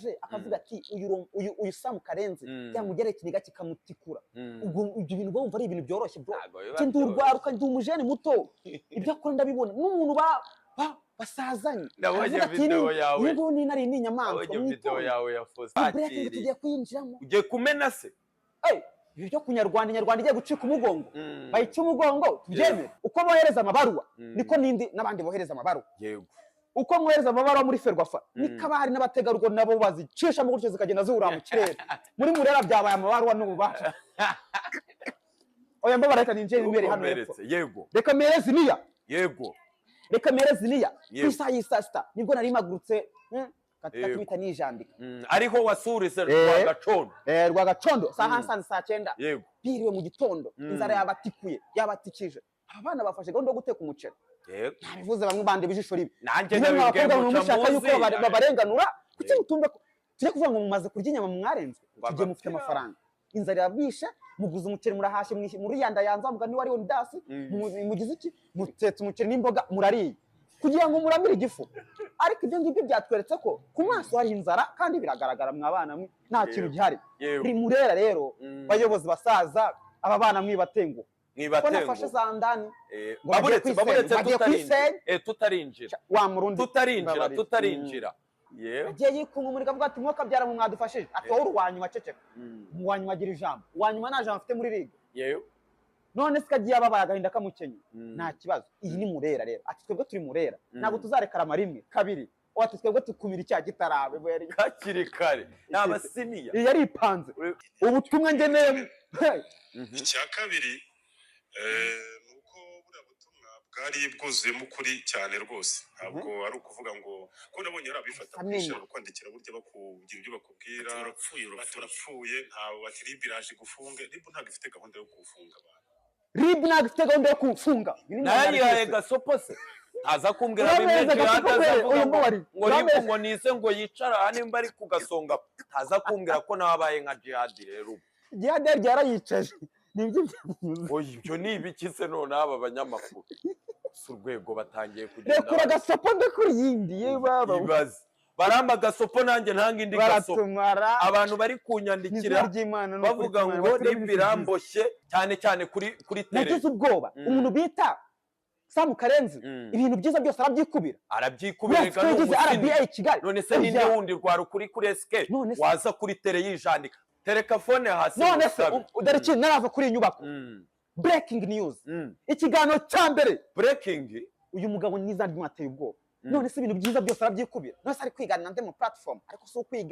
yaje akavuga ati uyu Sam Karenzi yamugere ikiniga kikamutikura ubwo ibyo bintu bumva ari ibintu byoroshye bro ndi urwaruka ndi umujene muto ibyo akora ndabibona n'umuntu basazanye ndabonye video yawe yego ni nari n'inyamanzwa video yawe ya Fosa ati tugiye kwinjiramo ugiye kumena se ibyo kunyarwanda igiye gucika umugongo bayica umugongo tubyemere uko bohereza amabaruwa niko nindi nabandi bohereza amabaruwa yego uko mwohereza amabaruwa muri Ferwafa nikabari n'abategarugori nabo bazicisha mu gutyo zikagenda zura mu kirere muri Murera byabaye amabaruwa n'ububasha oya mbo bareka ninje imbere hano yego reka merezi niya yego reka merezi niya isa yisasta nibwo nari magurutse katakubita nijandika ariho wasurise Rwagacondo saa 9 yego biriwe mu gitondo inzara yabatikije abana bafashe gahunda yo guteka umuceri yego nabivuze bamwe bande bijisho ribi nanjye nabibwiye mushaka yuko babarenganura kuki mutumva tuje kuvuga ngo mumaze kurya inyama mwarenzwe tuje mufite amafaranga inzara yabishe muguze umuceri murahashye muri yanda yanza muga ni wari on dasi mugize iki mutetse umuceri n'imboga murariye kugira ngo muramire igifu ariko ibyo ngibyo byatweretse ko ku maso hari inzara kandi biragaragara mwabana mwe nta kintu gihari uri Murera rero bayobozi basaza aba bana mwibatengo nafashe za ndani baburetse tutarinjira wa murundi tutarinjira agiye yikunga muri kavuga ati mwoka byara mu mwadufashije atowe urwanyuma ceceka muwanyuma agira ijambo wanyuma nta jambo afite muri ligue none sikagiye ababaye agahinda kamukenye nta kibazo iyi ni Murera rero ati twebwe turi Murera ntabwo tuzarekarama rimwe kabiri ati twebwe tukumira icya gitarabe kakiri kare n'abasiniya yari ipanze ubutumwa ngeneye icya kabiri nuko buriya butumwa bwari bwuzuyemo ukuri cyane rwose ntabwo ari ukuvuga ngo ko nabonye ari abifata kwishira kwandikira burya bakugira ibyo bakubwira turapfuye ntawe bati RIB iraje gufunga RIB ntabwo ifite gahunda yo gufunga abantu RIB ntabwo ifite gahunda yo kufunga nayo gasopo se aza kumbwira bimeze ngo nise ngo yicara nimba ari kugasonga aza kumbwira ko nabaye nka jihad rero jihad yarayicaje nibyo ibyo ni ibiki se none aba banyamakuru surwego batangiye kugenda rekura gasopo ndekuri yindi yebaba ibaze baramba gasopo nanjye ntanga indi gasopo abantu bari kunyandikira bavuga ngo nimbiramboshye cyane kuri tele nagize ubwoba umuntu bita Sam Karenzi ibintu byiza byose arabyikubira RBA Kigali none se ninde wundi rwara kuri SK waza kuri tele yijandika telefone hasi none se udariki naraza kuri inyubako breaking news ikiganiro cya mbere breaking uyu mugabo niza ndimwateye ubwoba none se ibintu byiza byose arabyikubira none se ari kwigana nande mu platform ariko so kwiga